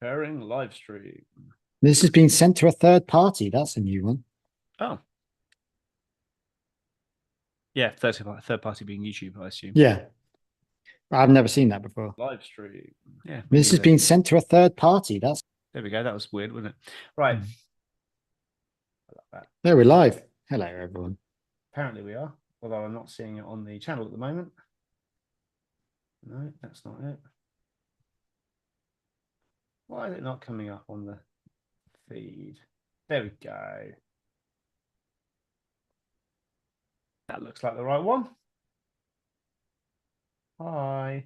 Pairing live stream. This has been sent to a third party. That's a new one. Oh. Yeah, third party being YouTube, I assume. Yeah. I've never seen that before. Live stream. Yeah. This has been sent to a third party. There we go. That was weird, wasn't it? Right. There we're live. Hello, everyone. Apparently we are, although I'm not seeing it on the channel at the moment. No, that's not it. Why is it not coming up on the feed? There we go. That looks like the right one. Hi.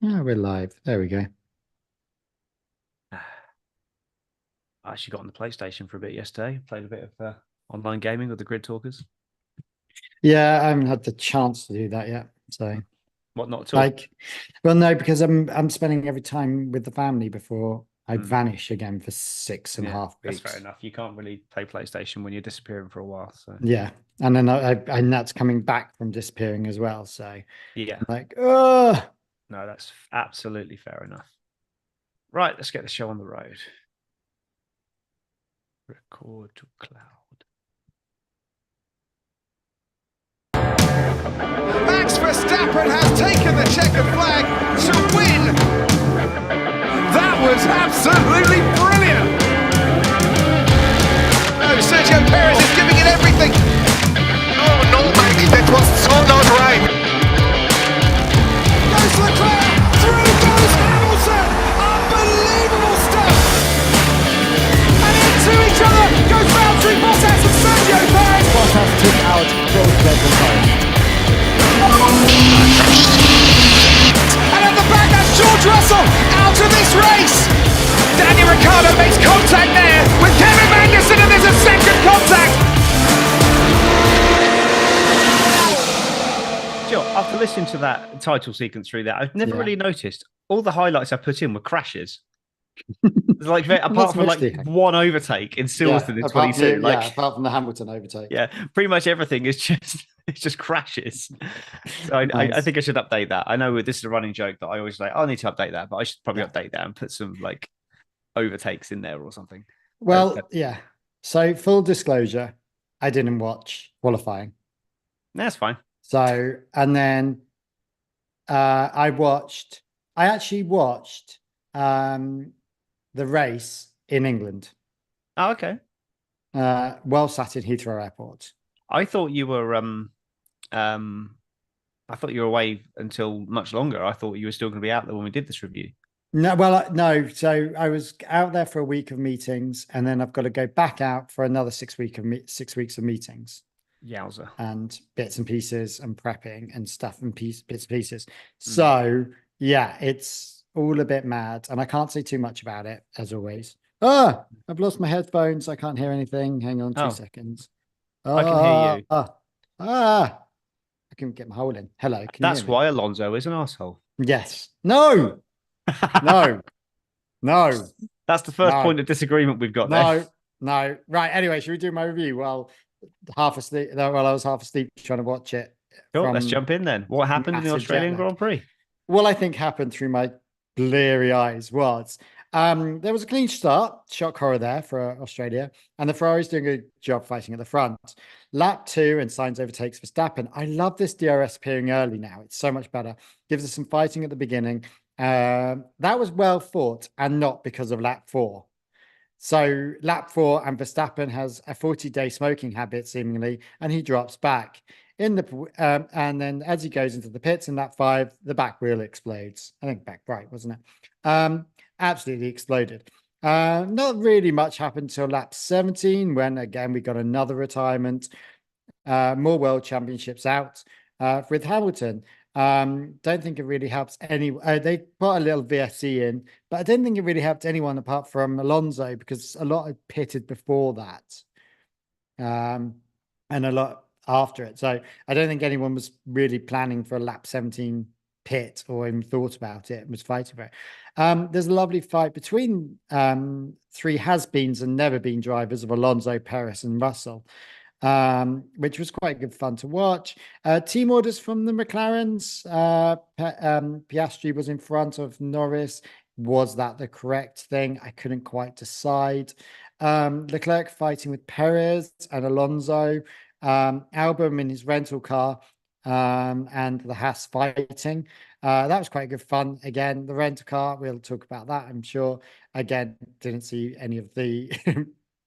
Yeah, we're live. There we go. I actually got on the PlayStation for a bit yesterday. Played a bit of online gaming with the Grid Talkers. Yeah, I haven't had the chance to do that yet. So, what, not at all? Well, no, because I'm spending every time with the family before I vanish again for 6.5 weeks. That's fair enough. You can't really play PlayStation when you're disappearing for a while. So yeah, and then and that's coming back from disappearing as well. So yeah, I'm like, oh no, that's absolutely fair enough. Right, let's get the show on the road. Record to cloud. Max Verstappen has taken the checkered flag to win. That was absolutely brilliant. No, Sergio Perez is giving it everything. Oh no, baby, that was so not right. Goes Leclerc, through goes Hamilton. Unbelievable stuff. And into each other goes Valtteri Bottas and Sergio Perez. Bottas took out both. And at the back, that's George Russell out of this race. Daniel Ricciardo makes contact there with Kevin Magnussen, and there's a second contact. Sure. After listening to that title sequence through that, I've never really noticed all the highlights I put in were crashes. Like apart from like one overtake in Silverstone in 22, apart from the Hamilton overtake. Yeah, pretty much everything is just crashes. So I think I should update that. I know this is a running joke that I always say, I need to update that, but I should probably update that and put some like overtakes in there or something. Well, yeah. So full disclosure, I didn't watch qualifying. That's fine. So, and then I actually watched the race in England. Oh, okay. Well sat in Heathrow Airport. I thought you were away until much longer. I thought you were still going to be out there when we did this review. No, well, no. So I was out there for a week of meetings, and then I've got to go back out for another 6 weeks of meetings. Yowza. And bits and pieces and prepping and stuff and bits and pieces. So yeah, it's all a bit mad, and I can't say too much about it as always. I've lost my headphones. I can't hear anything. Hang on 2 seconds. I can hear you. I can get my hole in. Hello. That's why Alonso is an asshole. Yes. No. No. That's the first point of disagreement we've got there. No. Right. Anyway, should we do my review? Well, half asleep. Well, I was half asleep trying to watch it. Cool. Let's jump in then. What happened in the Australian Grand Prix? Well, I think happened through my bleary eyes was there was a clean start, shock horror there for Australia, and the Ferrari's doing a good job fighting at the front. Lap 2 and Sainz overtakes Verstappen. I love this DRS appearing early now. It's so much better. Gives us some fighting at the beginning. That was well fought, and not because of lap 4. So lap 4, and Verstappen has a 40-day smoking habit seemingly, and he drops back in the and then as he goes into the pits in lap 5, the back wheel explodes. I think back right, wasn't it? Absolutely exploded. Not really much happened till lap 17, when again we got another retirement. More world championships out with Hamilton. Don't think it really helps any. They put a little VSC in, but I don't think it really helped anyone apart from Alonso, because a lot had pitted before that, and a lot after it. So I don't think anyone was really planning for a lap 17 pit or even thought about it and was fighting for it. There's a lovely fight between 3 has-beens and never-been drivers of Alonso, Perez, and Russell. which was quite good fun to watch. Team orders from the McLarens. Piastri was in front of Norris. Was that the correct thing? I couldn't quite decide. Leclerc fighting with Perez and Alonso. Albon in his rental car, and the Haas fighting. That was quite good fun. Again, the rental car, we'll talk about that, I'm sure. Again, didn't see any of the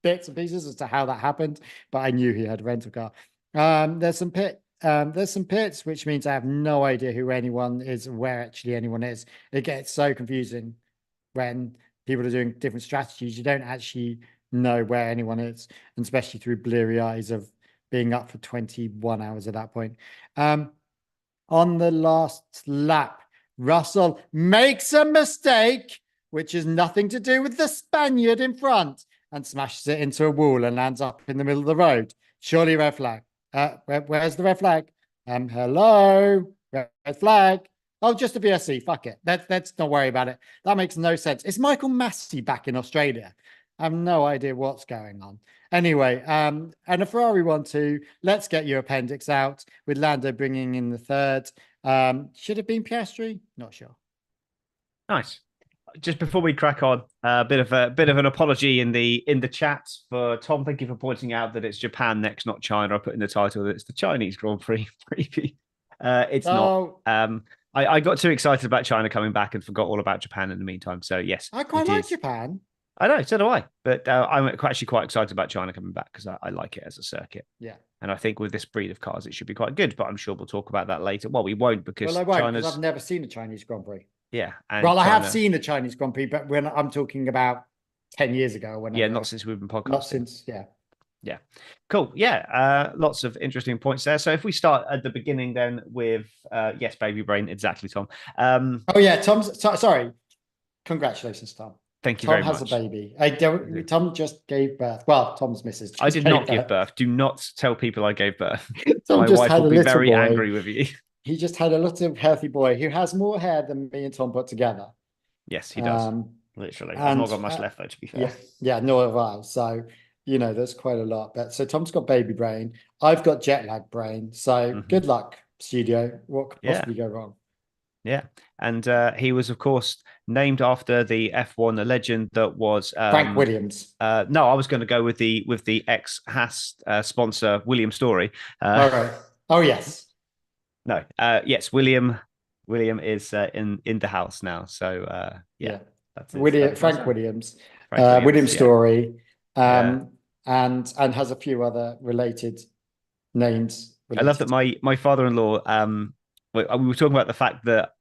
bits and pieces as to how that happened, but I knew he had a rental car. There's some pits, which means I have no idea who anyone is, where actually anyone is. It gets so confusing when people are doing different strategies. You don't actually know where anyone is, and especially through bleary eyes of being up for 21 hours at that point. On the last lap, Russell makes a mistake, which is nothing to do with the Spaniard in front, and smashes it into a wall and lands up in the middle of the road. Surely red flag. Where's the red flag? Hello, red flag. Oh, just a VSC. Fuck it. Let's not worry about it. That makes no sense. Is Michael Massey back in Australia? I have no idea what's going on. Anyway, and a Ferrari 1-2. Let's get your appendix out, with Lando bringing in the third. Should have been Piastri? Not sure. Nice. Just before we crack on, a bit of an apology in the chat for Tom. Thank you for pointing out that it's Japan next, not China. I put in the title that it's the Chinese Grand Prix preview. It's not. I got too excited about China coming back and forgot all about Japan in the meantime. So yes, I quite like Japan. I know, so do I. But I'm actually quite excited about China coming back because I like it as a circuit. Yeah. And I think with this breed of cars, it should be quite good. But I'm sure we'll talk about that later. Well, we won't because I've never seen a Chinese Grand Prix. Yeah. And I have seen a Chinese Grand Prix, but when I'm talking about 10 years ago. Whenever. Yeah, not since we've been podcasting. Not since, yeah. Yeah. Cool. Yeah. Lots of interesting points there. So if we start at the beginning then with, yes, baby brain. Exactly, Tom. Oh, yeah. Sorry. Congratulations, Tom. Thank you very much. Tom has a baby. Tom just gave birth. Well, Tom's missus. I did not give birth. Do not tell people I gave birth. Tom My wife will be very angry with you. He just had a little healthy boy who has more hair than me and Tom put together. Yes, he does. Literally. I've not got much left, though, to be fair. Yeah, nor have I. So, there's quite a lot. But so Tom's got baby brain. I've got jet lag brain. So good luck, studio. What could possibly go wrong? Yeah. And he was, of course, named after the F1 legend that was Frank Williams. No, I was going to go with the ex-Haas sponsor, William Story. All right. Oh, yes. No. Yes, William is in the house now. So yeah. That's it. Frank Williams. William Story. And has a few other related names. I love that my father-in-law, we were talking about the fact that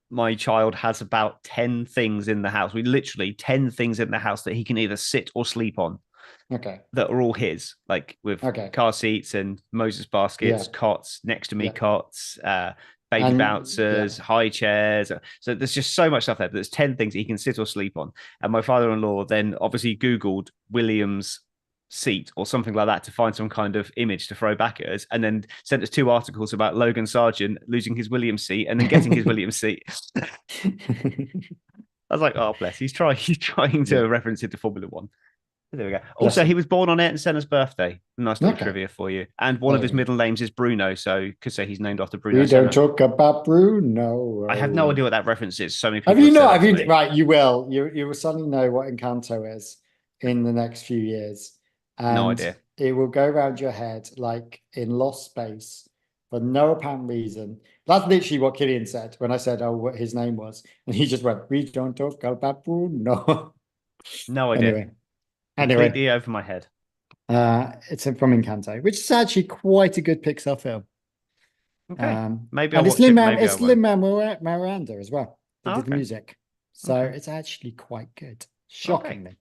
my child has about 10 things in the house. We literally 10 things in the house that he can either sit or sleep on. Okay. That are all his, like with car seats and Moses baskets, cots, next to me cots, baby bouncers, high chairs. So there's just so much stuff there. There's 10 things he can sit or sleep on. And my father-in-law then obviously Googled Williams seat or something like that to find some kind of image to throw back at us, and then sent us 2 articles about Logan Sargent losing his Williams seat and then getting his Williams seat. I was like, oh bless, he's trying to reference it to Formula One. There we go. Also, he was born on Ayrton birthday. Nice little trivia for you. And one of his middle names is Bruno, so could say he's named after Bruno. We don't talk about Bruno. I have no idea what that reference is. So many people have you not? Have you? Right, you will. You will suddenly know what Encanto is in the next few years. And no idea. It will go around your head like in lost space for no apparent reason. That's literally what Killian said when I said, what his name was. And he just went, we don't talk about Bruno. No idea. Anyway. Completely over my head. It's from Encanto, which is actually quite a good Pixar film. Okay. Maybe I'll watch it. It's Lin-Manuel Miranda as well. They did the music. So it's actually quite good. Shockingly. Okay.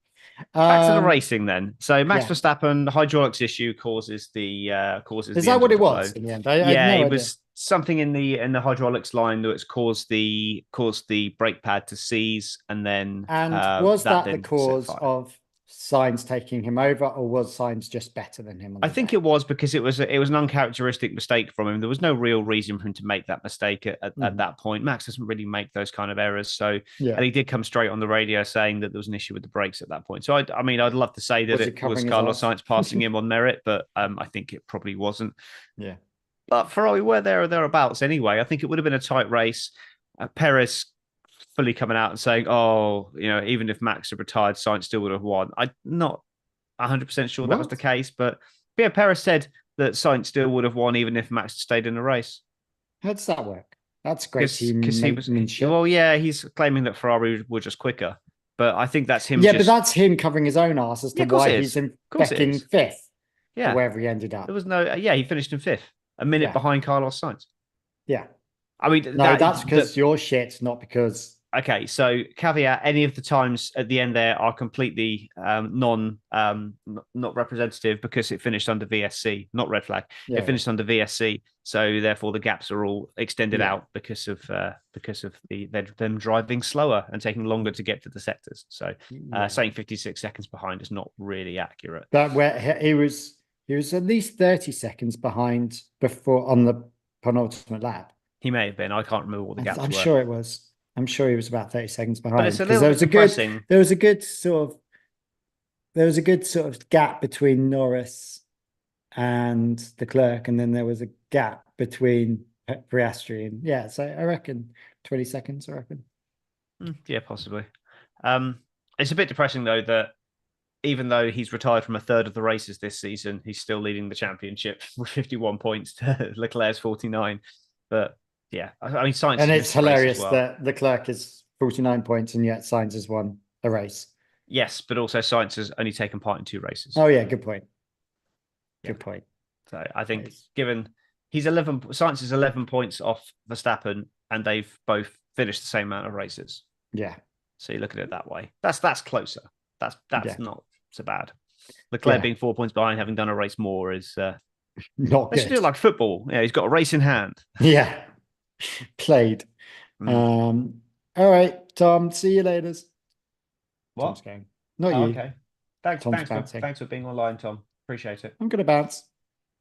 Back to the racing then. So Max Verstappen hydraulics issue causes the Is that what it was in the end? It was something in the hydraulics line that's caused the brake pad to seize, and then was that the cause of Sainz taking him over, or was Sainz just better than him? I think it was because it was an uncharacteristic mistake from him. There was no real reason for him to make that mistake at that point. Max doesn't really make those kind of errors. So, and he did come straight on the radio saying that there was an issue with the brakes at that point. So, I mean, I'd love to say that it was Carlos Sainz passing him on merit, but I think it probably wasn't. Yeah. But Ferrari were there or thereabouts anyway. I think it would have been a tight race. Perez fully coming out and saying, "Oh, even if Max had retired, Sainz still would have won." I'm not 100% sure that was the case, but yeah, Perez said that Sainz still would have won even if Max stayed in the race. How does that work? That's great. Well, yeah, he's claiming that Ferrari were just quicker, but I think that's him. Yeah, but that's him covering his own ass as to why he's in fifth. Yeah, wherever he ended up. There was no. Yeah, he finished in fifth, a minute behind Carlos Sainz. Yeah. I mean, that's because you're shit, not because. Okay, so caveat: any of the times at the end there are completely not representative because it finished under VSC, not red flag. It finished under VSC, so therefore the gaps are all extended out because of them driving slower and taking longer to get to the sectors. So saying 56 seconds behind is not really accurate. But where he was at least 30 seconds behind before on the penultimate lap. He may have been. I can't remember what the gaps were. I'm sure it was. I'm sure he was about 30 seconds behind. But it's a little bit depressing. There was a good sort of gap between Norris and Leclerc, and then there was a gap between Piastri and so I reckon 20 seconds. I reckon. Yeah, possibly. It's a bit depressing though that even though he's retired from a third of the races this season, he's still leading the championship with 51 points to Leclerc's 49. But yeah, I mean, Sainz. And it's hilarious that Leclerc is 49 points and yet Sainz has won a race. Yes, but also Sainz has only taken part in 2 races. Oh yeah, good point. Good point. So I think given Sainz is 11 points off Verstappen, and they've both finished the same amount of races. Yeah. So you look at it that way. That's closer. That's not so bad. Leclerc being 4 points behind, having done a race more, is not good. They should do it like football. Yeah, he's got a race in hand. Yeah. Played. All right, Tom. See you later. What? Tom's going. Not you. Okay. Thanks for being online, Tom. Appreciate it. I'm gonna bounce.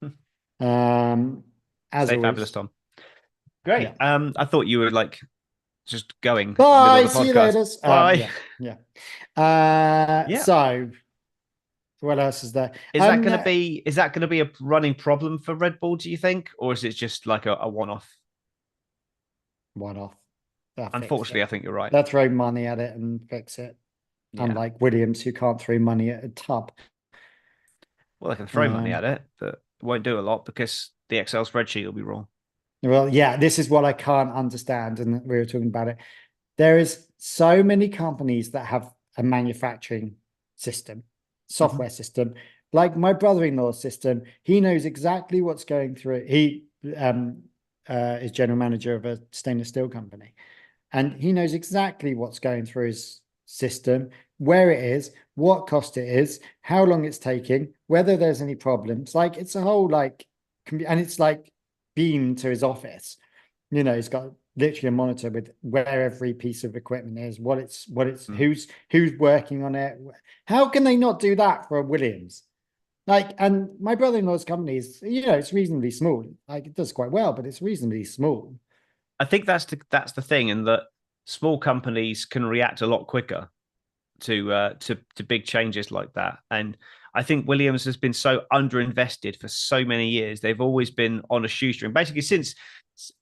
As Stay always. fabulous, Tom. Great. Yeah. I thought you were like just going. Bye. See you later. Bye. So what else is there? Is that going to be a running problem for Red Bull, do you think, or is it just like a one-off? One-off. Unfortunately, I think you're right. They'll throw money at it and fix it. Yeah. Unlike Williams, who can't throw money at a tub. Well, they can throw money at it, but won't do a lot because the Excel spreadsheet will be wrong. Well, yeah, this is what I can't understand, and we were talking about it. There is so many companies that have a manufacturing system, software system, like my brother-in-law's system. He knows exactly what's going through. He is general manager of a stainless steel company, and he knows exactly what's going through his system, where it is, what cost it is, how long it's taking, whether there's any problems. Like, it's a whole and it's like beamed to his office. He's got literally a monitor with where every piece of equipment is, what it's who's working on it. How can they not do that for a Williams? And my brother-in-law's company is, it's reasonably small. It does quite well, but it's reasonably small. I think that's the thing, in that small companies can react a lot quicker to big changes like that. And I think Williams has been so underinvested for so many years. They've always been on a shoestring, basically since.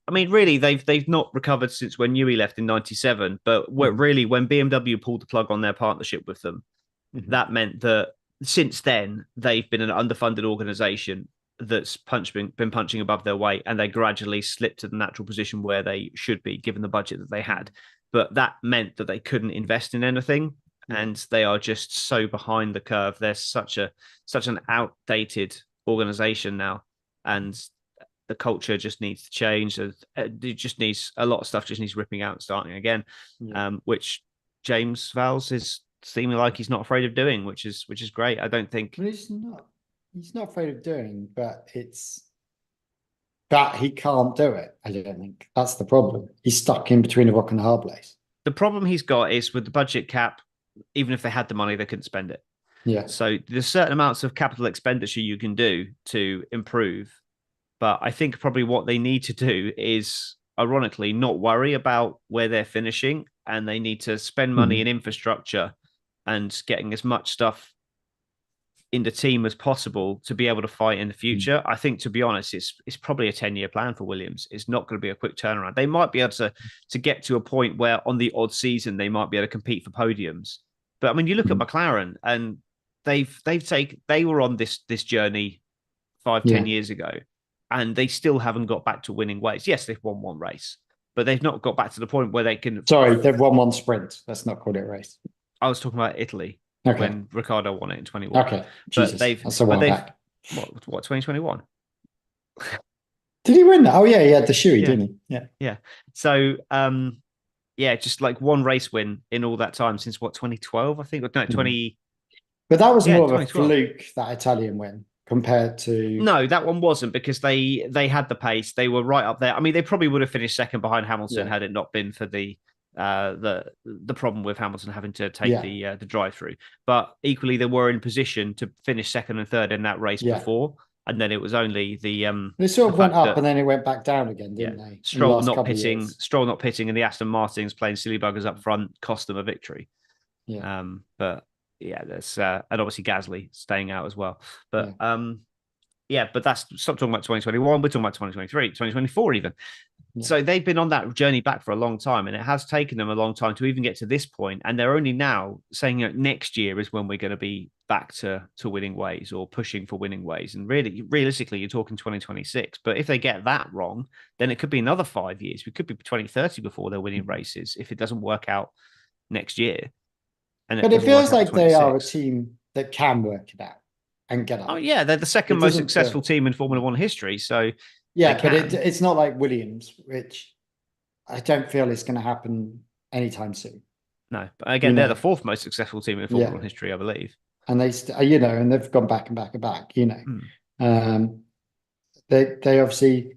I mean, really, they've not recovered since when Newey left in '97. But really, when BMW pulled the plug on their partnership with them, that meant that since then they've been an underfunded organization that's been punching above their weight, and they gradually slipped to the natural position where they should be, given the budget that they had. But that meant that they couldn't invest in anything, and they are just so behind the curve. They're such an outdated organization now, and the culture just needs to change. It just needs a lot of stuff. Just needs ripping out and starting again, which James Vowles is seeming like he's not afraid of doing, which is great. I don't think he's not afraid of doing, but he can't do it. I don't think that's the problem. He's stuck in between a rock and a hard place. The problem he's got is with the budget cap. Even if they had the money, they couldn't spend it. Yeah. So there's certain amounts of capital expenditure you can do to improve. But I think probably what they need to do is, ironically, not worry about where they're finishing, and they need to spend money in infrastructure and getting as much stuff in the team as possible to be able to fight in the future. I think, to be honest, it's probably a 10-year plan for Williams. It's not going to be a quick turnaround. They might be able to get to a point where on the odd season they might be able to compete for podiums. But I mean, you look at McLaren, and they were on this journey 5-10 years ago, and they still haven't got back to winning ways. Yes, they've won one race, but they've not got back to the point where they can. Sorry, they've won one sprint. Let's not call it a race. I was talking about Italy. Okay. When Ricciardo won it in 21. Okay. Jesus. But that's a while back. What 2021? Did he win that? Oh yeah, he had the shoey, didn't he? Yeah. So just like one race win in all that time since 2012, I think. No, 20. But that was more of a fluke, that Italian win, compared to. No, that one wasn't, because they had the pace. They were right up there. I mean, they probably would have finished second behind Hamilton had it not been for the problem with Hamilton having to take the drive through. But equally, they were in position to finish second and third in that race before, and then it was only the they sort of went up and then it went back down again, didn't they? Stroll not pitting, and the Aston Martins playing silly buggers up front cost them a victory. But there's and obviously Gasly staying out as well. But but that's, stop talking about 2021. We're talking about 2023, 2024 even. So they've been on that journey back for a long time, and it has taken them a long time to even get to this point. And they're only now saying that next year is when we're going to be back to winning ways, or pushing for winning ways. And really, realistically, you're talking 2026. But if they get that wrong, then it could be another 5 years. We could be 2030 before they're winning races if it doesn't work out next year. But it feels like they are a team that can work it out and get up. Oh yeah, they're the second most successful team in Formula One history. So. Yeah, but it's not like Williams, which I don't feel is going to happen anytime soon. No, but again, they're the fourth most successful team in Formula One history, I believe. And they, and they've gone back and back and back. They obviously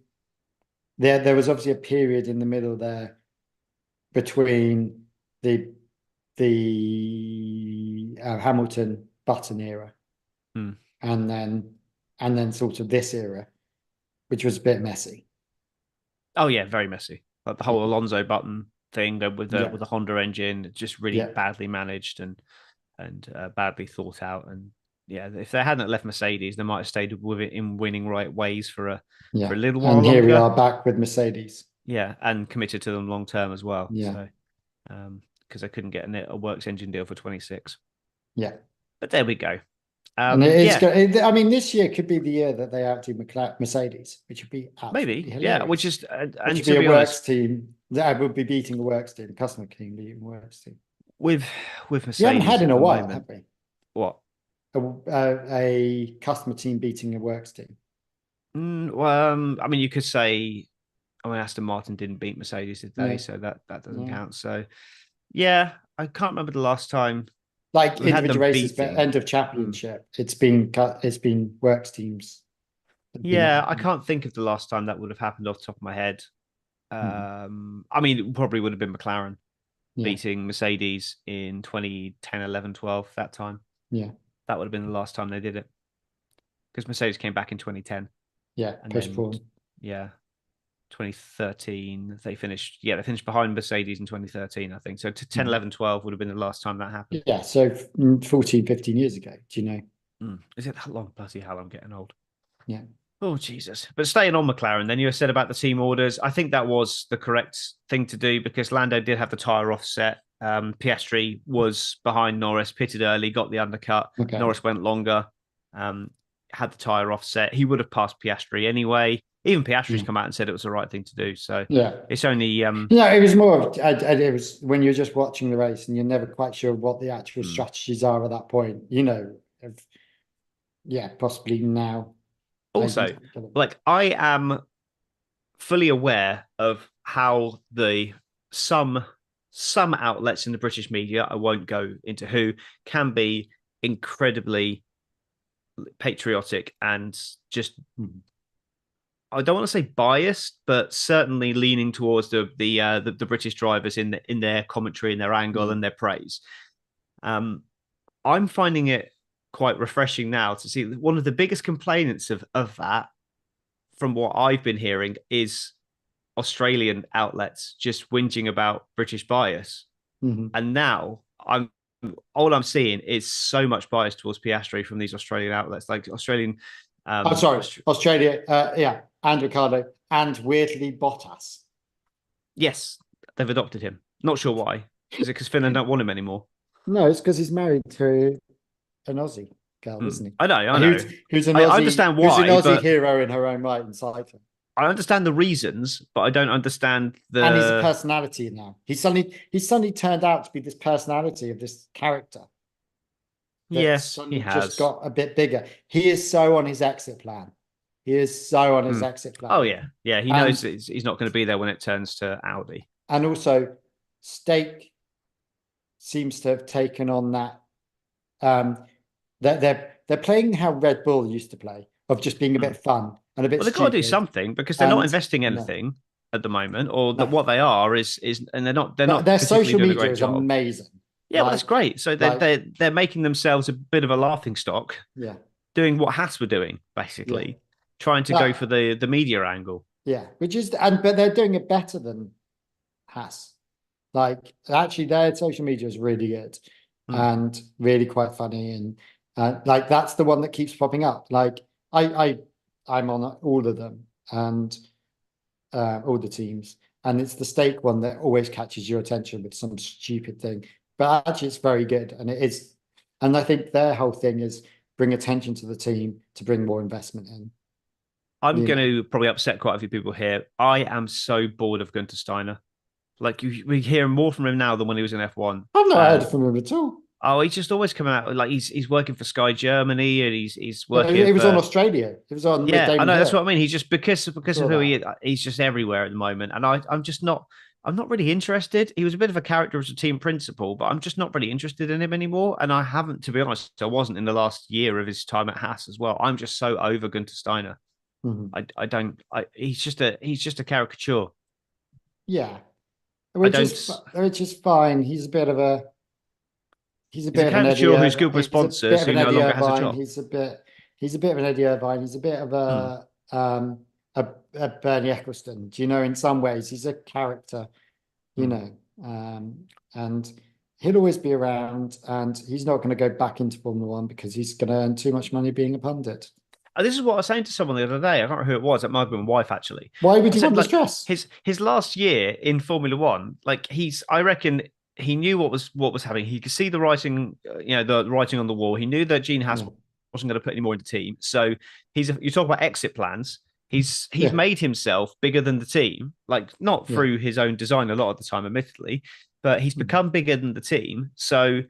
there was obviously a period in the middle there between the Hamilton Button era, and then sort of this era, which was a bit messy. Oh yeah, very messy. Like the whole Alonso Button thing with the Honda engine, just really badly managed and badly thought out. And if they hadn't left Mercedes, they might have stayed with it in winning right ways for a little while. And here we are back with Mercedes. Yeah, and committed to them long term as well. Yeah. So, because they couldn't get a works engine deal for 26. Yeah. But there we go. And I mean, this year could be the year that they outdo Mercedes, which would be maybe hilarious. which is and to be a works team that would be beating a works team, customer team beating a works team. With Mercedes, we haven't had in a while, have we? What? A customer team beating a works team. Well, I mean, you could say, Aston Martin didn't beat Mercedes, did they? So that doesn't count. So I can't remember the last time. Like individual races, but end of championship, it's been works teams. Yeah, I can't think of the last time that would have happened off the top of my head. I mean, it probably would have been McLaren beating Mercedes in 2010, 11, 12, that time. Yeah. That would have been the last time they did it. Because Mercedes came back in 2010. Yeah, postponed. 2013 they finished behind Mercedes in 2013, I think. So 10, 11, 12 would have been the last time that happened. Yeah, so 14, 15 years ago, do you know? Is it that long? Bloody hell, I'm getting old. Yeah. Oh, Jesus. But staying on McLaren, then you said about the team orders. I think that was the correct thing to do, because Lando did have the tyre offset. Piastri was behind Norris, pitted early, got the undercut. Okay. Norris went longer, had the tyre offset. He would have passed Piastri anyway. Even Piastri's come out and said it was the right thing to do. So it's only it was more of it was when you're just watching the race and you're never quite sure what the actual strategies are at that point. Possibly now. Also, I am fully aware of how some outlets in the British media, I won't go into who, can be incredibly patriotic and just. I don't want to say biased, but certainly leaning towards the British drivers in their commentary and their angle and their praise. I'm finding it quite refreshing now to see. One of the biggest complainants of that, from what I've been hearing, is Australian outlets just whinging about British bias. And now all I'm seeing is so much bias towards Piastri from these Australian outlets, like Australian. Australia, and Ricardo, and weirdly Bottas. Yes, they've adopted him. Not sure why. Is it because Finland don't want him anymore? No, it's because he's married to an Aussie girl, isn't he? I know. Who's an Aussie, I understand why. Who's an Aussie hero in her own right in cycling. I understand the reasons, but I don't understand the. And he's a personality now. He's suddenly turned out to be this personality of this character. Yes, he has just got a bit bigger. He is so on his exit plan. Exit plan. Oh yeah. He knows he's not going to be there when it turns to Audi. And also, Stake seems to have taken on that. They're playing how Red Bull used to play, of just being a bit fun and a bit. Well, they've got to do something because they're not investing anything at the moment, or what they are is, and they're not. Their social media is amazing. Yeah, well, that's great. So they're making themselves a bit of a laughing stock. Yeah, doing what Haas were doing, basically, trying to go for the media angle. Yeah, but they're doing it better than Haas. Like, actually, their social media is really good and really quite funny, and like that's the one that keeps popping up. Like I'm on all of them and all the teams, and it's the Stake one that always catches your attention with some stupid thing. But actually, it's very good, and it is. And I think their whole thing is bring attention to the team to bring more investment in. I'm going to probably upset quite a few people here. I am so bored of Gunter Steiner. Like, we hear more from him now than when he was in F1. I've not heard from him at all. Oh, he's just always coming out like he's working for Sky Germany, and he's working. He was on Australia. He was on. Yeah, I know. That's what I mean. He's just because of who he is. He's just everywhere at the moment, and I'm just not. I'm not really interested. He was a bit of a character as a team principal, but I'm just not really interested in him anymore. And I haven't, to be honest, I wasn't in the last year of his time at Haas as well. I'm just so over Gunter Steiner. He's just a caricature. Yeah, which is fine. He's a bit of a caricature who's good with sponsors who no longer has a job. He's a bit of an Eddie Irvine. He's a bit of a Bernie Ecclestone. Do you know? In some ways, he's a character, and he'll always be around. And he's not going to go back into Formula One because he's going to earn too much money being a pundit. This is what I was saying to someone the other day. I can't remember who it was. It might have been my wife, actually. Why would he want the stress? His last year in Formula One, I reckon he knew what was happening. He could see the writing, the writing on the wall. He knew that Gene Haas wasn't going to put any more into the team. So you talk about exit plans. He's made himself bigger than the team, like not through his own design a lot of the time, admittedly, but he's become bigger than the team. So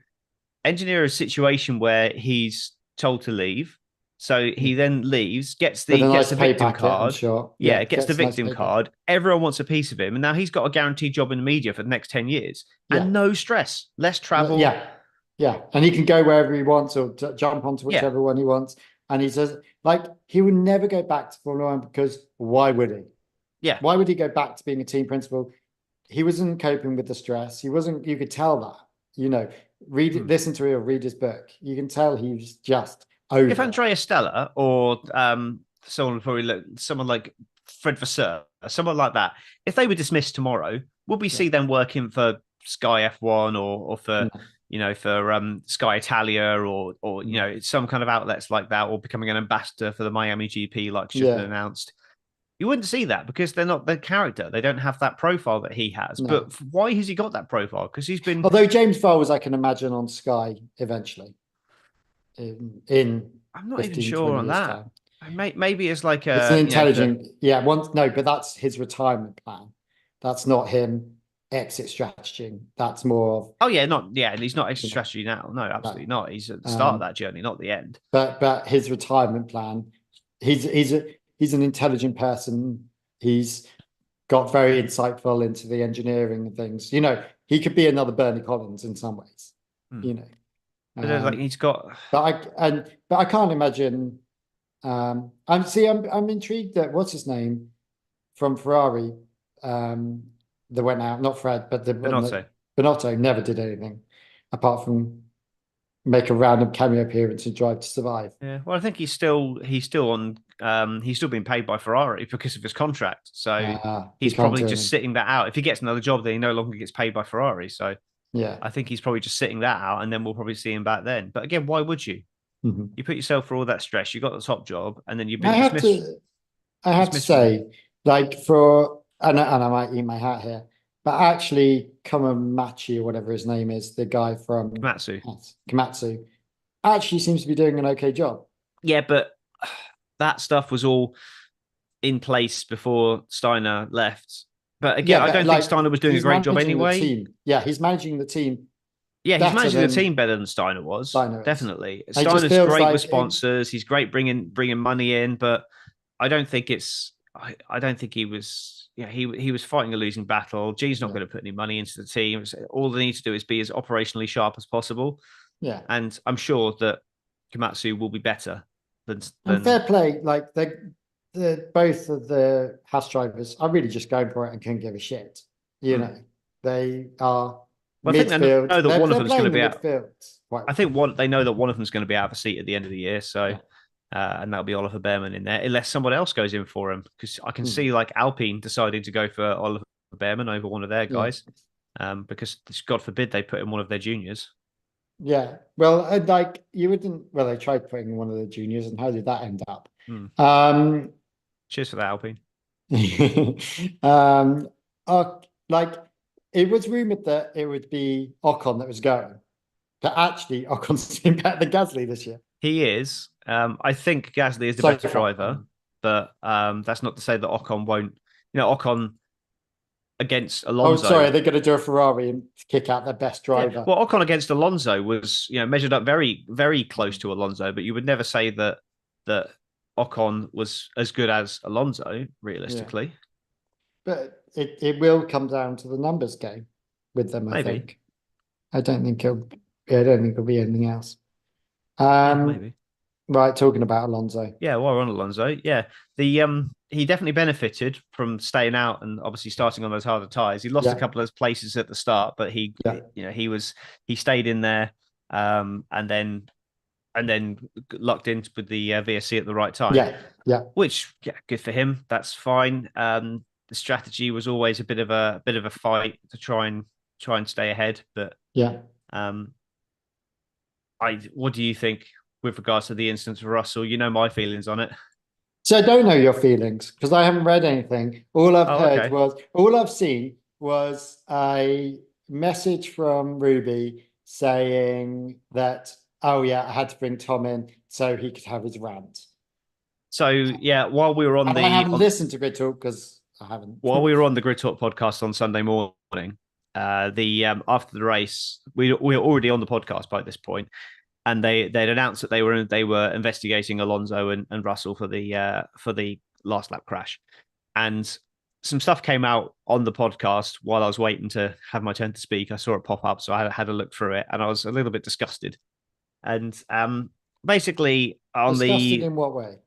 engineer a situation where he's told to leave. So he then leaves, gets the victim card. Gets the victim card. Everyone wants a piece of him. And now he's got a guaranteed job in the media for the next 10 years. And no stress, less travel. Yeah. And he can go wherever he wants or jump onto whichever one he wants. And he says, he would never go back to Formula One because why would he? Yeah. Why would he go back to being a team principal? He wasn't coping with the stress. He wasn't, you could tell that, listen to read his book. You can tell he was just over. If Andrea Stella or someone like Fred Vasseur, someone like that, if they were dismissed tomorrow, would we see them working for Sky F1 or for for Sky Italia or some kind of outlets like that, or becoming an ambassador for the Miami GP like should have been announced? You wouldn't see that because they're not the character. They don't have that profile that he has. No. But why has he got that profile? Because he's been. Although James Vowles, I can imagine on Sky eventually. I'm not even sure on that. Maybe it's like it's an intelligent, but that's his retirement plan. That's not him exit strategy. That's more of and he's not exit strategy now. No, absolutely not. He's at the start of that journey, not the end. But his retirement plan, he's an intelligent person. He's got very insightful into the engineering and things. He could be another Bernie Collins in some ways. He's got. But I can't imagine. I'm intrigued that what's his name from Ferrari that went out. Not Fred, but the Binotto. Binotto never did anything apart from make a random cameo appearance in Drive to Survive. Yeah, well, I think he's still on. He's still being paid by Ferrari because of his contract. So He he's can't probably do just anything. sitting that out. If he gets another job, then he no longer gets paid by Ferrari. So Yeah. I think he's probably just sitting that out, and then we'll probably see him back then. But again, why would you? Mhm. You put yourself through all that stress. You got the top job, and then you've been I have dismissed. to say, like and I might eat my hat here, but actually Komachi or whatever his name is, the guy from Komatsu. actually seems to be doing an okay job. Yeah, but that stuff was all in place before Steiner left. But again, I don't think Steiner was doing a great job anyway. Yeah, he's managing the team. Yeah, he's managing the team better than Steiner was. Definitely. Steiner's great with sponsors. He's great bringing money in, but I don't think it's. I don't think he was. Yeah, he was fighting a losing battle. G's not going to put any money into the team. All they need to do is be as operationally sharp as possible. Yeah, and I'm sure that Komatsu will be better than. And fair play, like the both of the Haas drivers are really just going for it and can't give a shit. You know, they are. Well, I think they know that one of them's going to be out. I think they know that one of them's going to be out of the seat at the end of the year. So, and that'll be Oliver Behrman in there, unless someone else goes in for him. Because I can see like Alpine deciding to go for Oliver Behrman over one of their guys, because God forbid they put in one of their juniors. Yeah, well, like you wouldn't. Well, they tried putting one of the juniors, and how did that end up? Cheers for that, Alpine. Like it was rumored that it would be Ocon that was going, but actually Ocon's been better than Gasly this year. He is. I think Gasly is the better driver, but that's not to say that Ocon won't. Ocon against Alonso. Oh, sorry, they're going to do a Ferrari and kick out their best driver. Yeah. Well, Ocon against Alonso was, measured up very, very close to Alonso, but you would never say that Ocon was as good as Alonso, realistically. But it will come down to the numbers game with them, I think. I don't think it'll be anything else. Maybe. Right, talking about Alonso. Yeah, while we're on Alonso, he definitely benefited from staying out and obviously starting on those harder tires. He lost a couple of places at the start, but he stayed in there, and then locked in with the VSC at the right time. Yeah. Which, good for him. That's fine. The strategy was always a bit of a fight to try and stay ahead, but what do you think with regards to the instance of Russell? You know my feelings on it. So I don't know your feelings because I haven't read anything. All I've seen was a message from Ruby saying that, I had to bring Tom in so he could have his rant. So while we were on I haven't listened to Grid Talk because I haven't. While we were on the Grid Talk podcast on Sunday morning, after the race, we were already on the podcast by this point, and they'd announced that they were investigating Alonso and Russell for the last lap crash, and some stuff came out on the podcast while I was waiting to have my turn to speak. I saw it pop up, so I had a look through it, and I was a little bit disgusted. And basically, disgusted in what way?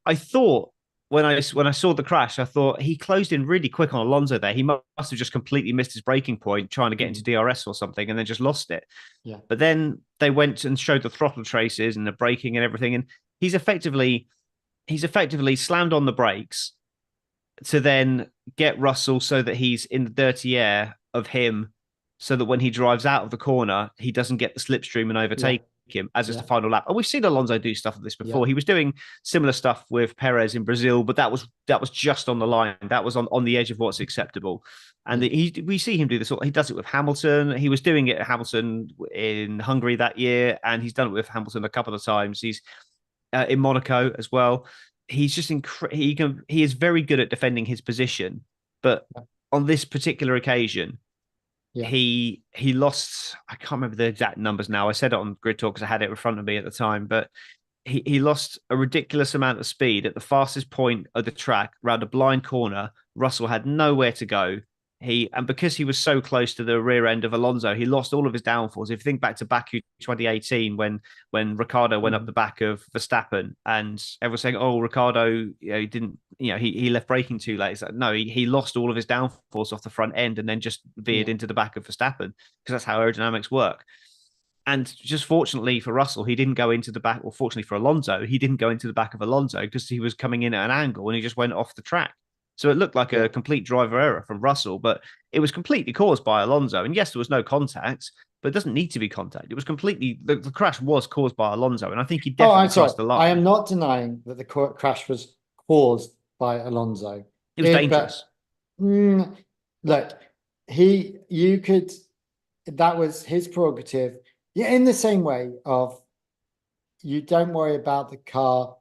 I thought when I saw the crash, I thought he closed in really quick on Alonso there. He must have just completely missed his braking point trying to get into DRS or something and then just lost it. Yeah. But then they went and showed the throttle traces and the braking and everything. And he's effectively slammed on the brakes to then get Russell so that he's in the dirty air of him so that when he drives out of the corner, he doesn't get the slipstream and overtake him as it's the final lap. And we've seen Alonso do stuff like this before. He was doing similar stuff with Perez in Brazil, but that was just on the line. That was on the edge of what's acceptable. And we see him do this. He does it with Hamilton. He was doing it at Hamilton in Hungary that year, and he's done it with Hamilton a couple of times. He's in Monaco as well. He's just he is very good at defending his position, but on this particular occasion, he lost. I can't remember the exact numbers now. I said it on Grid Talk because I had it in front of me at the time, but he lost a ridiculous amount of speed at the fastest point of the track around a blind corner. Russell had nowhere to go. And because he was so close to the rear end of Alonso, he lost all of his downforce. If you think back to Baku 2018, when Ricciardo went up the back of Verstappen, and everyone's saying, "Oh, Ricciardo, he didn't, he left braking too late." It's like, no, he lost all of his downforce off the front end and then just veered into the back of Verstappen because that's how aerodynamics work. And just fortunately for Russell, he didn't go into the back, or fortunately for Alonso, he didn't go into the back of Alonso because he was coming in at an angle and he just went off the track. So it looked like a complete driver error from Russell, but it was completely caused by Alonso. And yes, there was no contact, but it doesn't need to be contact. It was completely, the crash was caused by Alonso. And I think he definitely crossed the line. I am not denying that the crash was caused by Alonso. It was dangerous. Look, that was his prerogative. Yeah, in the same way of you don't worry about the car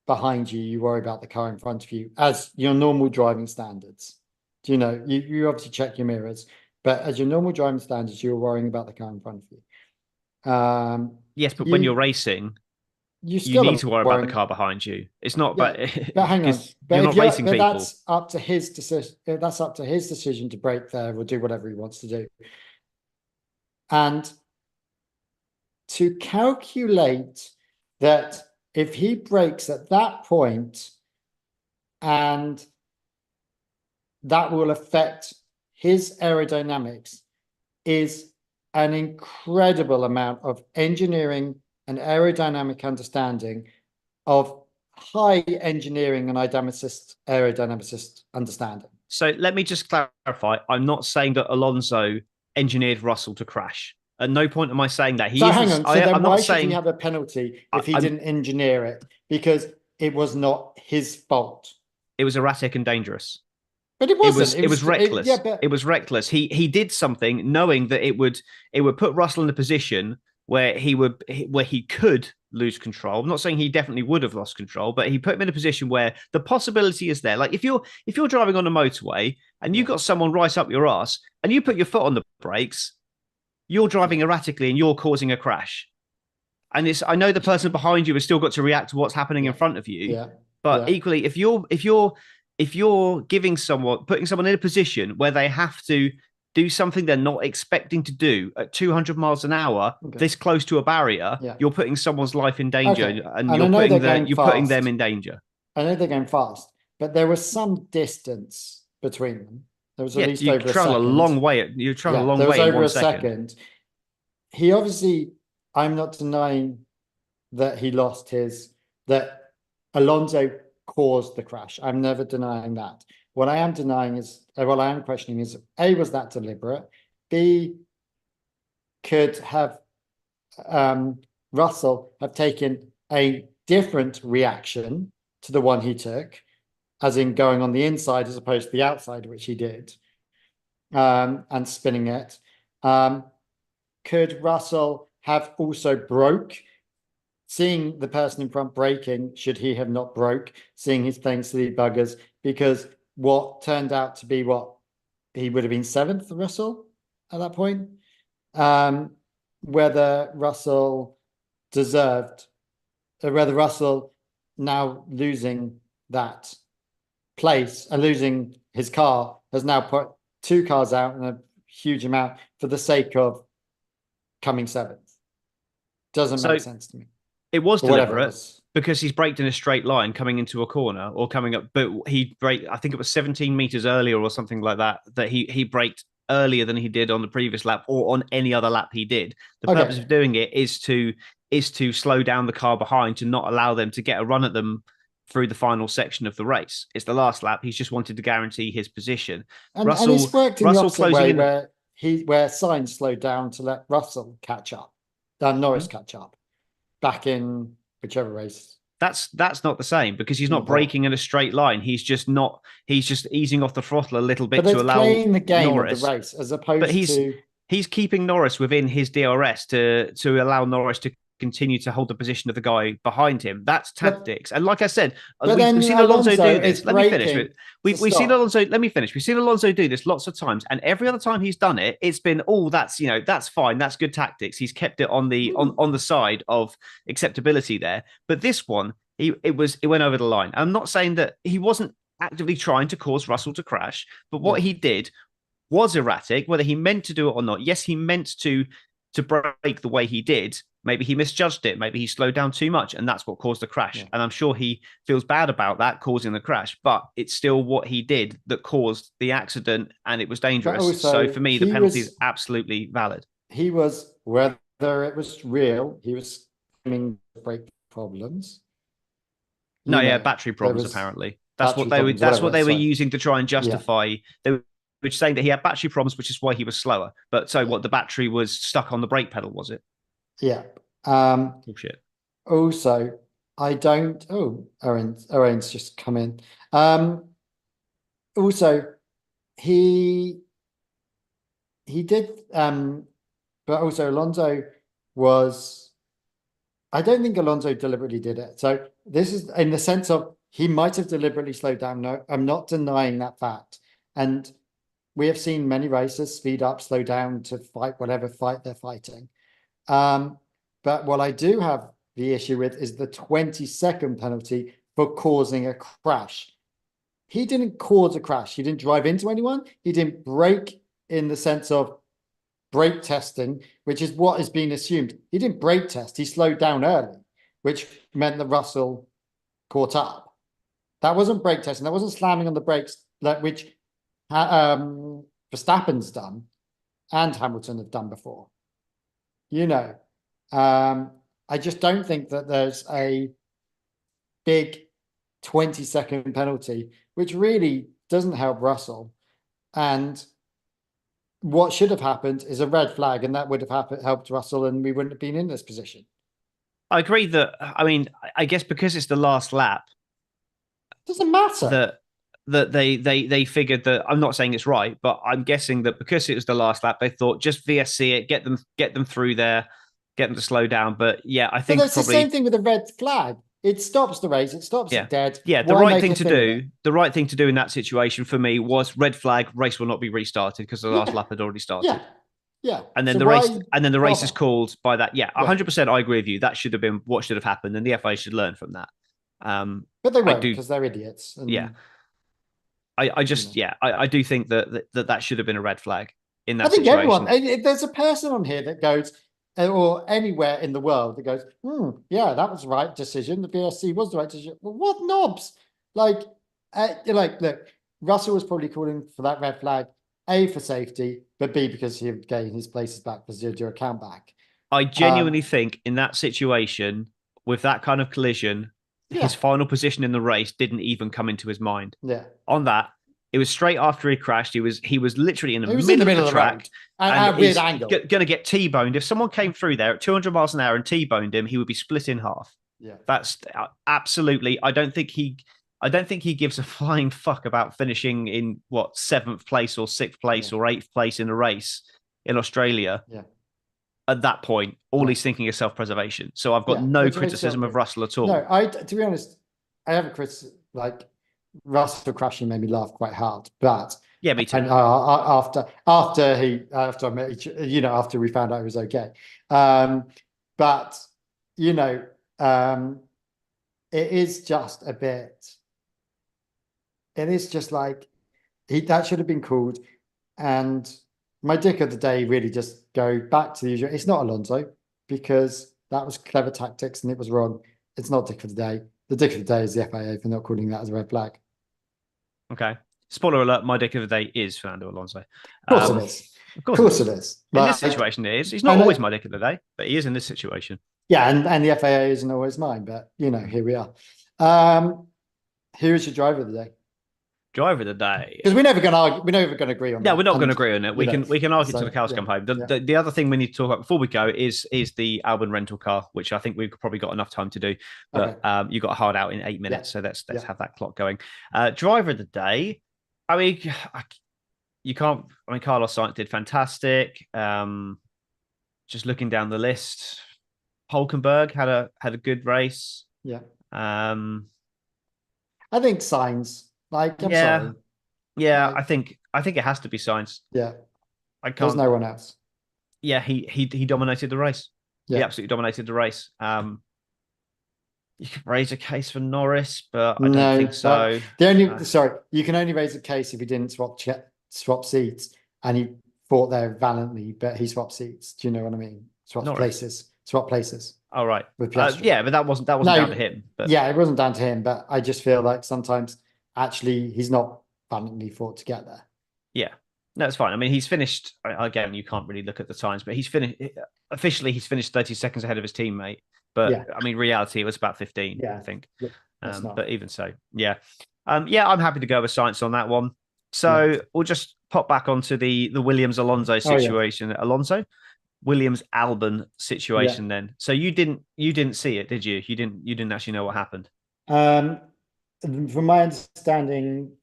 behind you, you worry about the car in front of you as your normal driving standards. You obviously check your mirrors, but as your normal driving standards, you're worrying about the car in front of you. Yes, but when you're racing, you need to worry about the car behind you. It's not, but hang on, you're not racing people. That's up to his decision. That's up to his decision to brake there or do whatever he wants to do. And to calculate that if he brakes at that point and that will affect his aerodynamics is an incredible amount of engineering and aerodynamic understanding of high engineering and aerodynamicist understanding. So let me just clarify. I'm not saying that Alonso engineered Russell to crash. At no point am I saying that. Why should he have a penalty if he didn't engineer it? Because it was not his fault. It was erratic and dangerous. But it wasn't. It was reckless. It was reckless. He did something knowing that it would put Russell in a position where he could lose control. I'm not saying he definitely would have lost control, but he put him in a position where the possibility is there. Like if you're driving on a motorway and you've got someone right up your ass and you put your foot on the brakes, you're driving erratically and you're causing a crash. And I know the person behind you has still got to react to what's happening in front of you. But equally, if you're putting someone in a position where they have to do something they're not expecting to do at 200 miles an hour, this close to a barrier, you're putting someone's life in danger, and you're putting them in danger. I know they're going fast, but there was some distance between them. There was at least over a second. You travel a long way. There was over a second. He obviously, I'm not denying that he lost that Alonso caused the crash. I'm never denying that. What I am questioning is, A, was that deliberate? B, could have Russell have taken a different reaction to the one he took, as in going on the inside as opposed to the outside, which he did, and spinning it. Could Russell have also broke, seeing the person in front braking, should he have not broke, seeing his things to the buggers, because what turned out to be he would have been seventh, Russell, at that point, whether Russell now losing that place and losing his car has now put two cars out in a huge amount for the sake of coming seventh. Doesn't make sense to me. It was deliberate because he's braked in a straight line coming into a corner or coming up, but he braked, I think it was 17 meters earlier or something like that he braked earlier than he did on the previous lap or on any other lap he did. The purpose of doing it is to slow down the car behind, to not allow them to get a run at them through the final section of the race. It's the last lap. He's just wanted to guarantee his position. And he's worked in the opposite way where Sainz slowed down to let Russell catch up, Norris catch up back in whichever race. That's not the same because he's not braking in a straight line. He's just easing off the throttle a little bit to allow playing the game Norris. Of the race as opposed to he's keeping Norris within his DRS to allow Norris to continue to hold the position of the guy behind him. That's tactics. And like I said, we've seen Alonso do this. Let me finish. We've seen Alonso. Let me finish. We've seen Alonso do this lots of times, and every other time he's done it, it's been that's fine. That's good tactics. He's kept it on the side of acceptability there. But this one, it went over the line. I'm not saying that he wasn't actively trying to cause Russell to crash, but what he did was erratic. Whether he meant to do it or not, yes, he meant to brake the way he did. Maybe he misjudged it. Maybe he slowed down too much, and that's what caused the crash. Yeah. And I'm sure he feels bad about that causing the crash, but it's still what he did that caused the accident, and it was dangerous. So for me, the penalty is absolutely valid. He was, whether whether it was real, he was claiming brake problems. No, You yeah, know, battery there problems was apparently. That's what battery they were. problems, That's what whatever. they were So, using to try and yeah, justify. They were saying that he had battery problems, which is why he was slower. But so what? The battery was stuck on the brake pedal, was it? yeah. Bullshit. Also, I don't. Oh, Owen's just come in. Also, he did. But also Alonso was. I don't think Alonso deliberately did it. So this is in the sense of he might have deliberately slowed down. No, I'm not denying that fact. And we have seen many racers speed up, slow down to fight whatever fight they're fighting. But what I do have the issue with is the 20-second penalty for causing a crash. He didn't cause a crash. He didn't drive into anyone. He didn't brake in the sense of brake testing, which is what is being assumed. He didn't brake test. He slowed down early, which meant that Russell caught up. That wasn't brake testing. That wasn't slamming on the brakes, which Verstappen's done and Hamilton have done before. You know, I just don't think that there's a big 20-second penalty, which really doesn't help Russell. And what should have happened is a red flag, and that would have helped Russell, and we wouldn't have been in this position. I agree that. I mean, I guess because it's the last lap, doesn't matter that they figured that. I'm not saying it's right, but I'm guessing that because it was the last lap, they thought just VSC it, get them through there, get them to slow down. But yeah, I think that's probably the same thing with a red flag. It stops the race. It stops it dead. Yeah, the right thing to do. The right thing to do in that situation for me was red flag. Race will not be restarted because the last lap had already started. Yeah. And then the race is called by that. Yeah, 100%. I agree with you. That should have been what should have happened, and the FA should learn from that. But they won't because they're idiots. And, yeah. I do think that should have been a red flag in that situation. Everyone, if there's a person on here that goes, or anywhere in the world that goes, yeah, that was the right decision. The VSC was the right decision. Well, what knobs? Look, Russell was probably calling for that red flag, A, for safety, but B, because he would gain his places back for 0 account back. I genuinely think in that situation, with that kind of collision, his final position in the race didn't even come into his mind. Yeah. On that, it was straight after he crashed. He was literally in the middle of the track. And weird angle. Going to get T-boned. If someone came through there at 200 miles an hour and T-boned him, he would be split in half. Yeah. That's absolutely. I don't think he gives a flying fuck about finishing in 7th place or 6th place or 8th place in a race in Australia. Yeah. At that point, all he's thinking is self-preservation. So I've got no criticism of Russell at all. No, to be honest, I have a criticism. Like Russell crashing made me laugh quite hard, but yeah, me too. And after we found out it was okay, but it is just a bit. It is just like that should have been called, and my dick of the day really just go back to the usual. It's not Alonso because that was clever tactics and it was wrong. It's not dick of the day. The dick of the day is the FIA for not calling that as a red flag. Okay. Spoiler alert, my dick of the day is Fernando Alonso. Of course it is. Of course it is. In this situation, it is. He's not always my dick of the day, but he is in this situation. Yeah, and the FAA isn't always mine, but here we are. Who is your driver of the day? Driver of the day. Because we're never going to argue. We're never going to agree on that. Yeah, we're not going to agree on it. We can argue till the cows come home. Yeah. The other thing we need to talk about before we go is the Albon rental car, which I think we've probably got enough time to do. But you got a hard out in 8 minutes, so let's have that clock going. Driver of the day. I mean, you can't. I mean, Carlos Sainz did fantastic. Just looking down the list, Hulkenberg had a good race. Yeah. I think Sainz. Like, I'm sorry. Yeah, I think it has to be Sainz. Yeah. There's no one else. Yeah, he dominated the race. Yeah. He absolutely dominated the race. You could raise a case for Norris, but I don't think so. You can only raise a case if he didn't swap seats and he fought there valiantly, but he swapped seats. Do you know what I mean? Swap places. All right. With yeah, but that wasn't down to him. But yeah, it wasn't down to him, but I just feel like sometimes actually he's not valiantly fought to get there. Yeah. No, it's fine. I mean, he's finished. Again, you can't really look at the times, but he's finished officially. He's finished 30 seconds ahead of his teammate. But I mean, reality, it was about 15, I think. But even so, yeah. I'm happy to go with Science on that one. So we'll just pop back onto the Williams Alonso situation. Williams Albon situation. Then, so you didn't see it, did you? You didn't actually know what happened. From my understanding,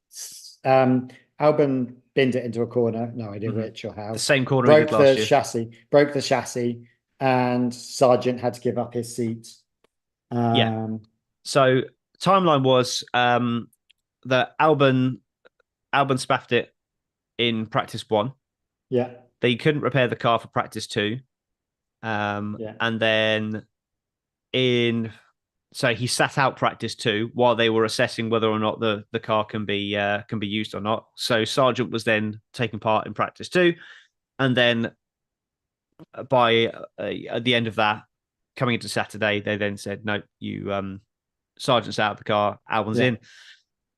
Albon binned it into a corner. No idea which or how. The same corner he did last year. Broke the chassis, and Sargent had to give up his seat. So timeline was that Albon spaffed it in practice 1. Yeah. They couldn't repair the car for practice 2. And then so he sat out practice 2 while they were assessing whether or not the car can be used or not. So Sargent was then taking part in practice 2, and then by at the end of that, coming into Saturday, they then said, no, you Sargent's out of the car, Albon's in.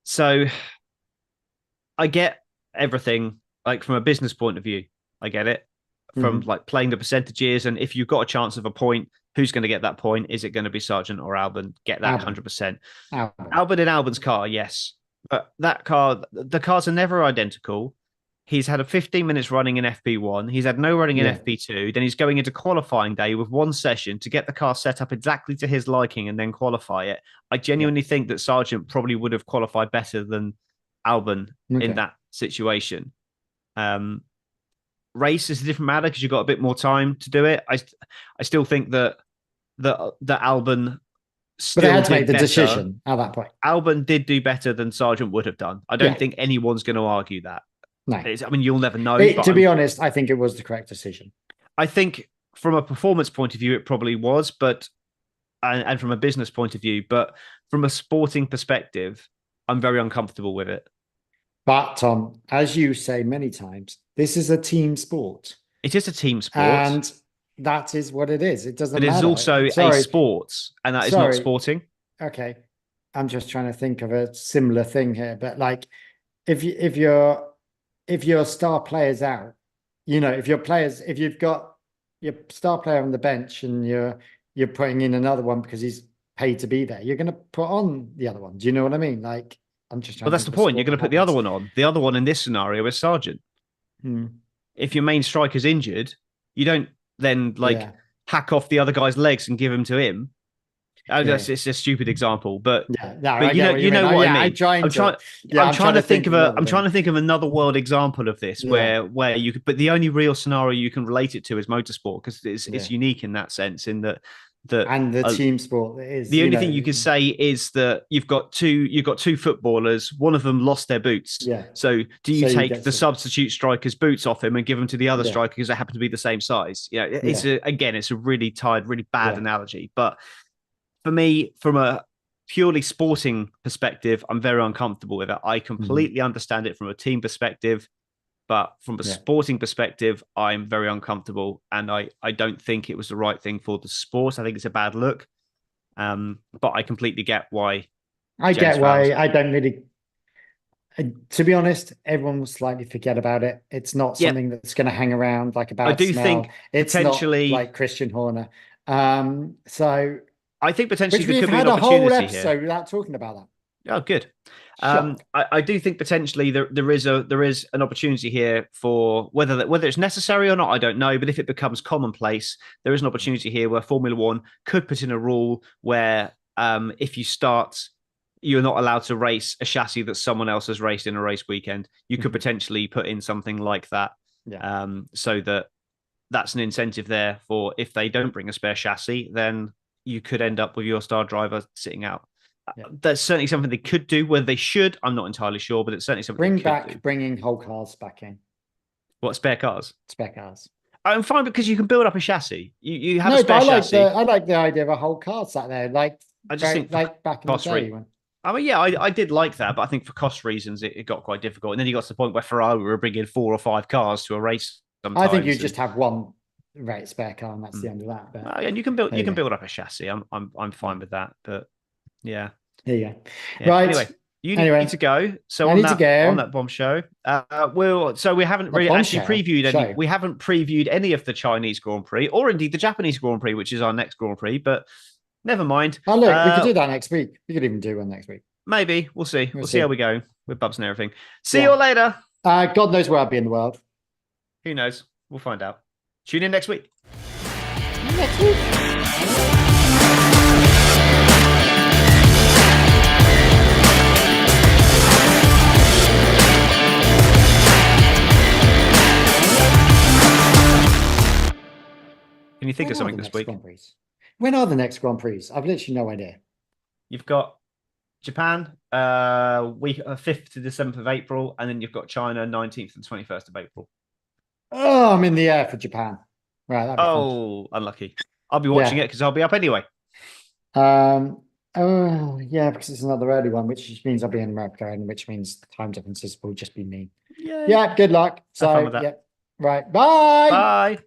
So I get everything, like from a business point of view, I get it. From like playing the percentages, and if you've got a chance of a point, who's going to get that point? Is it going to be Sargent or Albon? Get that 100%. Albon in Albon's car, yes. But that car, the cars are never identical. He's had a 15 minutes running in FP1. He's had no running in FP2. Then he's going into qualifying day with 1 session to get the car set up exactly to his liking and then qualify it. I genuinely think that Sargent probably would have qualified better than Albon in that situation. Race is a different matter because you've got a bit more time to do it. I still think that Albon still but they had to make the better. decision at that point. Albon did do better than Sargent would have done. I don't think anyone's going to argue that. No. I mean, you'll never know. To be honest, I think it was the correct decision. I think from a performance point of view, it probably was, but and from a business point of view, but from a sporting perspective, I'm very uncomfortable with it. But Tom, as you say many times, this is a team sport. It is a team sport. And that is what it is. It doesn't matter. It is also a sport, and that is not sporting. Okay. I'm just trying to think of a similar thing here. But like if your star player's out, if you've got your star player on the bench and you're putting in another one because he's paid to be there, you're going to put on the other one. Do you know what I mean? Like, I'm just trying. Well, that's the point. You're going to put the other one on. The other one in this scenario is Sargent. If your main striker's injured, you don't then hack off the other guy's legs and give them to him. It's a stupid example, but you know what I mean. I'm trying to think of another world example of this where you could, but the only real scenario you can relate it to is motorsport because it's unique in that sense. In that and the team sport is the only thing you can say is that you've got two footballers. One of them lost their boots. So do you take the substitute striker's boots off him and give them to the other striker because they happen to be the same size? It's a really tired, really bad analogy, but. For me, from a purely sporting perspective, I'm very uncomfortable with it. I completely understand it from a team perspective, but from a sporting perspective, I'm very uncomfortable. And I don't think it was the right thing for the sport. I think it's a bad look. But I completely get why. I don't really. To be honest, everyone will slightly forget about it. It's not something that's going to hang around like a bad smell. I do think it's potentially not like Christian Horner. So. I think potentially there could be an opportunity here. We've had a whole episode without talking about that. Oh, good. I do think potentially there is an opportunity here for whether it's necessary or not, I don't know. But if it becomes commonplace, there is an opportunity here where Formula One could put in a rule where if you start, you're not allowed to race a chassis that someone else has raced in a race weekend. You could potentially put in something like that, so that's an incentive there for if they don't bring a spare chassis, then you could end up with your star driver sitting out. That's certainly something they could do. Whether they should, I'm not entirely sure, but it's certainly something bringing whole cars back in. What, spare cars? Spare cars. I'm fine because you can build up a chassis. You have a spare chassis. I like the idea of a whole car sat there. Like I just think like back in the day. I mean, I did like that, but I think for cost reasons, it got quite difficult. And then you got to the point where Ferrari were bringing 4 or 5 cars to a race. Sometimes. I think you just have one. Spare car, and that's the end of that. But and you can build up a chassis. I'm fine with that. But yeah. There you go. Right. Anyway. You Anyway, need to go. So I on need to that go. on that bomb show, we haven't The really actually bombshell previewed any. show. We haven't previewed any of the Chinese Grand Prix or indeed the Japanese Grand Prix, which is our next Grand Prix. But never mind. Oh, look, we could do that next week. We could even do one next week. Maybe we'll see. We'll see how we go with Bubs and everything. See Yeah. you all later. God knows where I'll be in the world. Who knows? We'll find out. Tune in next week. Next week. Can you think of something this week? When are the next Grand Prix? I've literally no idea. You've got Japan, week 5th to the 7th of April, and then you've got China, 19th and 21st of April. Oh, I'm in the air for Japan. Right. That'd be fun. Unlucky. I'll be watching it because I'll be up anyway. Oh, yeah, because it's another early one, which just means I'll be in America, and which means the time differences will just be me. Yay. Yeah, good luck. Have fun So, with that. yeah. Right. Bye. Bye.